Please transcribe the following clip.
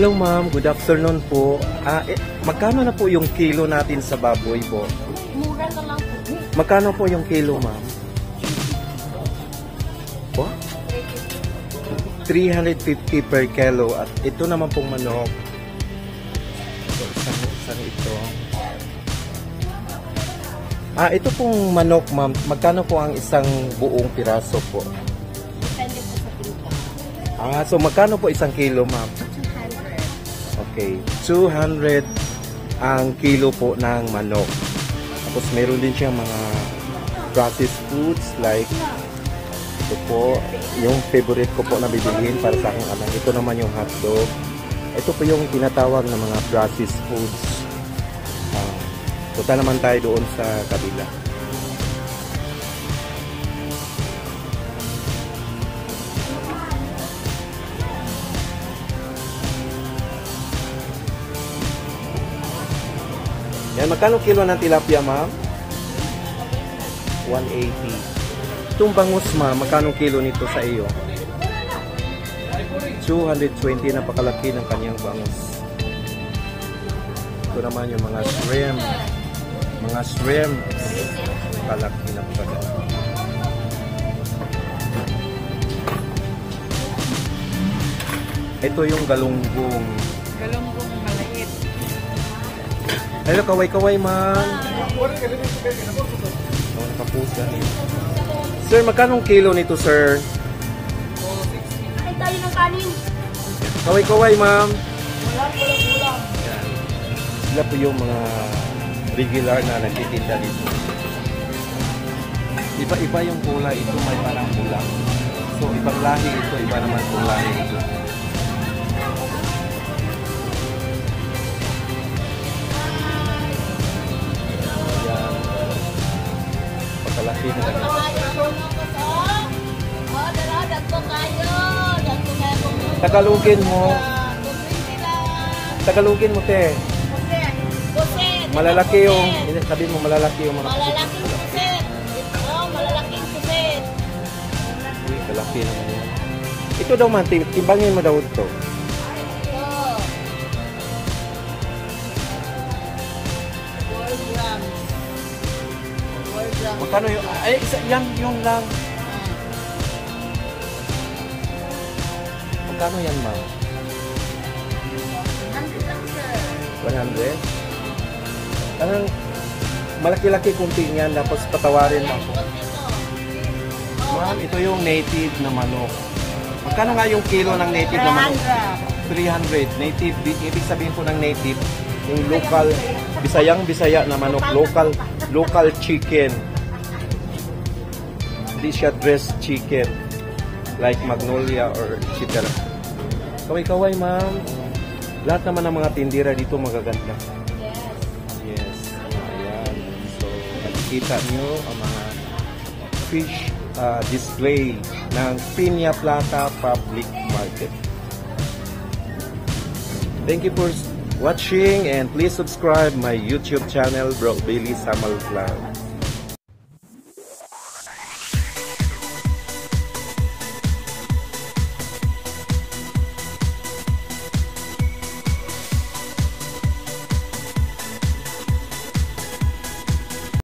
Hello ma'am, good afternoon po. Magkano na po yung kilo natin sa baboy po? Mura na lang po. Magkano po yung kilo ma'am? Po? 350 per kilo. At ito naman pong manok. So, isang ito. Ito pong manok ma'am. Magkano po ang isang buong piraso po? Depende po sa pinta. So magkano po isang kilo ma'am? 200. Okay, 200 ang kilo po ng manok. Tapos meron din siyang mga processed foods like ito po, yung favorite ko po na bibilhin para sa aking anak. Ito naman yung hotdog. Ito po yung tinatawag na mga processed foods. Punta naman tayo doon sa kabila. Yan, magkano kilo ng tilapia, ma'am? 180. Itong bangus, ma'am, magkano kilo nito sa iyo? 220, napakalaki ng kanyang bangus. Ito naman yung mga shrimp. Mga shrimp. Napakalaki, napakalaki. Ito yung galunggong. Galunggong maliit. Hello, kaway-kaway, ma'am. Nakapusa. Sir, magkano kilo nito, sir? Ay, tayo ng kanin. Kaway-kaway, ma'am. Ulam. Yan. Sila po yung mga regular na nagtitinda dito. Iba-iba yung kulay. Ito may parang bulang. So, ibang lahi ito. Iba naman kung lahi ito. Pakalaki na lang. Tagalogin mo. Tagalogin mo, te. Malalaki yung, sabi mo malalaki yung mga malalaking pusit. Malalaking pusit. Uy, kalaki naman yan. Ito daw man, timbangin mo daw ito. Magkano yung, isa, yung lang. Magkano yan, ma'am? 100 lang, sir. 100? Parang malaki-laki kunti yan, tapos patawarin mo ako. Ma'am, ito yung native na manok. Magkano nga yung kilo ng native na manok? 300. Native, ibig sabihin po ng native, yung local, Bisaya na manok, local chicken. Hindi siya dressed chicken like Magnolia or etc. Kaway-kaway, ma'am. Lahat naman ng mga tindira dito magaganda. Yes. Ayan. So, nakikita nyo ang mga fish display ng Piña Plata Public Market. Thank you for watching and please subscribe my YouTube channel, Bro Billy Samal Vlog.